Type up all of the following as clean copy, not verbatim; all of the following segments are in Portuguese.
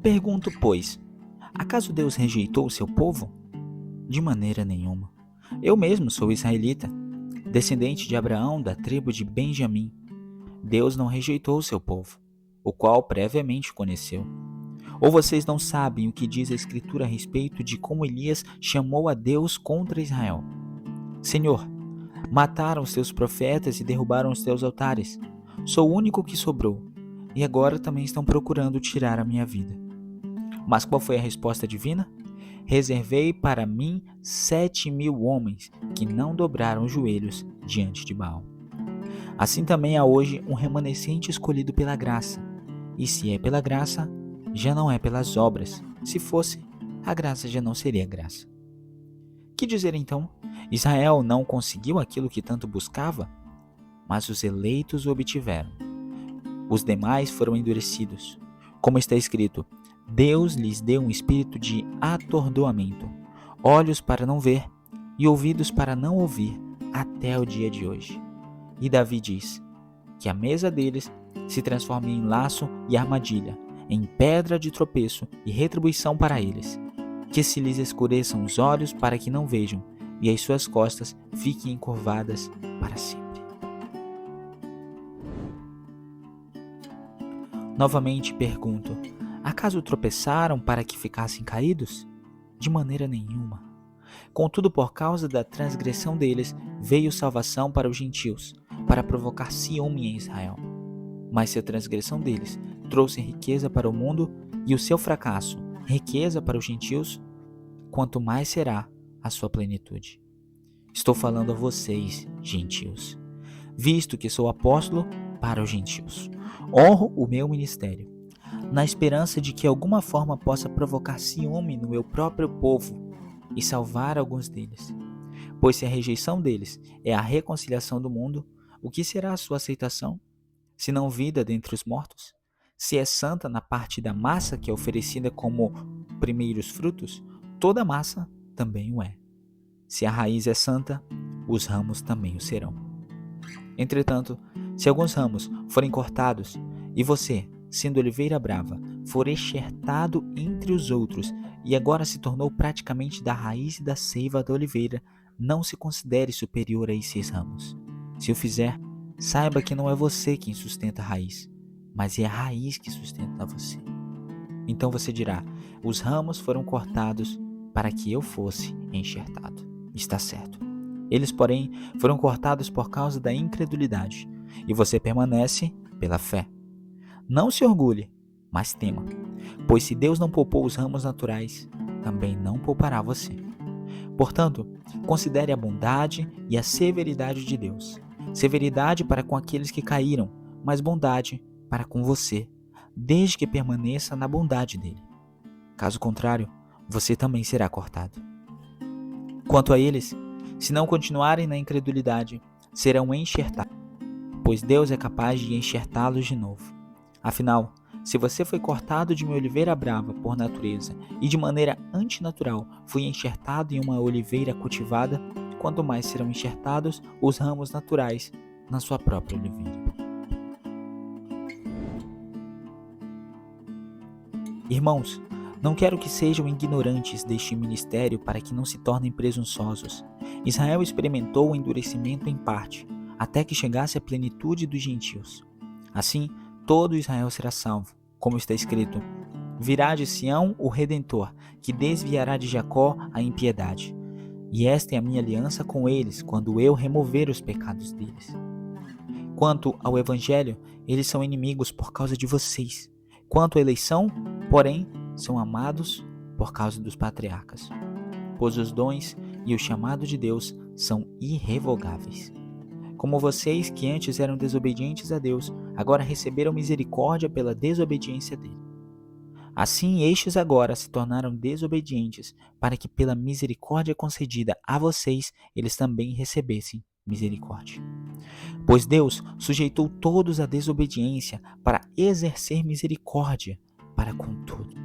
Pergunto, pois, acaso Deus rejeitou o seu povo? De maneira nenhuma. Eu mesmo sou israelita, descendente de Abraão, da tribo de Benjamim. Deus não rejeitou o seu povo, o qual previamente conheceu. Ou vocês não sabem o que diz a Escritura a respeito de como Elias chamou a Deus contra Israel? Senhor, mataram os teus profetas e derrubaram os teus altares. Sou o único que sobrou, e agora também estão procurando tirar a minha vida. Mas qual foi a resposta divina? Reservei para mim 7.000 homens que não dobraram os joelhos diante de Baal. Assim também há hoje um remanescente escolhido pela graça. E se é pela graça, já não é pelas obras. Se fosse, a graça já não seria graça. Que dizer então? Israel não conseguiu aquilo que tanto buscava? Mas os eleitos o obtiveram. Os demais foram endurecidos. Como está escrito, Deus lhes deu um espírito de atordoamento, olhos para não ver e ouvidos para não ouvir, até o dia de hoje. E Davi diz que a mesa deles se transforme em laço e armadilha, em pedra de tropeço e retribuição para eles, que se lhes escureçam os olhos para que não vejam, e as suas costas fiquem encurvadas para sempre. Novamente pergunto, acaso tropeçaram para que ficassem caídos? De maneira nenhuma. Contudo, por causa da transgressão deles, veio salvação para os gentios, para provocar ciúme em Israel. Mas se a transgressão deles trouxe riqueza para o mundo, e o seu fracasso, riqueza para os gentios, quanto mais será a sua plenitude. Estou falando a vocês, gentios, visto que sou apóstolo para os gentios. Honro o meu ministério, na esperança de que alguma forma possa provocar ciúme no meu próprio povo e salvar alguns deles. Pois se a rejeição deles é a reconciliação do mundo, o que será a sua aceitação? Se não vida dentre os mortos? Se é santa na parte da massa que é oferecida como primeiros frutos, toda massa também o é. Se a raiz é santa, os ramos também o serão. Entretanto, se alguns ramos forem cortados, e você, sendo oliveira brava, for enxertado entre os outros, e agora se tornou praticamente da raiz e da seiva da oliveira, não se considere superior a esses ramos. Se o fizer, saiba que não é você quem sustenta a raiz, mas é a raiz que sustenta você. Então você dirá, os ramos foram cortados para que eu fosse enxertado. Está certo. Eles, porém, foram cortados por causa da incredulidade, e você permanece pela fé. Não se orgulhe, mas tema, pois se Deus não poupou os ramos naturais, também não poupará você. Portanto, considere a bondade e a severidade de Deus. Severidade para com aqueles que caíram, mas bondade para com você, desde que permaneça na bondade dele. Caso contrário, você também será cortado. Quanto a eles, se não continuarem na incredulidade, serão enxertados, pois Deus é capaz de enxertá-los de novo. Afinal, se você foi cortado de uma oliveira brava por natureza e de maneira antinatural foi enxertado em uma oliveira cultivada, quanto mais serão enxertados os ramos naturais na sua própria oliveira. Irmãos, não quero que sejam ignorantes deste ministério para que não se tornem presunçosos. Israel experimentou o endurecimento em parte, até que chegasse a plenitude dos gentios. Assim, todo Israel será salvo, como está escrito, virá de Sião o Redentor, que desviará de Jacó a impiedade. E esta é a minha aliança com eles, quando eu remover os pecados deles. Quanto ao Evangelho, eles são inimigos por causa de vocês. Quanto à eleição, porém, são amados por causa dos patriarcas. Pois os dons e o chamado de Deus são irrevogáveis. Como vocês que antes eram desobedientes a Deus, agora receberam misericórdia pela desobediência dele. Assim, estes agora se tornaram desobedientes, para que pela misericórdia concedida a vocês, eles também recebessem misericórdia. Pois Deus sujeitou todos à desobediência para exercer misericórdia para com tudo.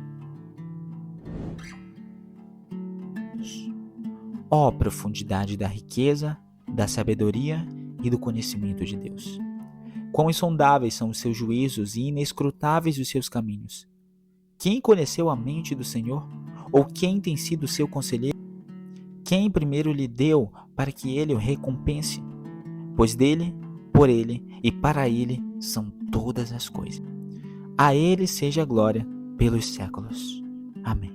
Ó profundidade da riqueza, da sabedoria e do conhecimento de Deus! Quão insondáveis são os seus juízos e inescrutáveis os seus caminhos! Quem conheceu a mente do Senhor? Ou quem tem sido seu conselheiro? Quem primeiro lhe deu para que ele o recompense? Pois dele, por ele e para ele são todas as coisas. A ele seja a glória pelos séculos. Amém.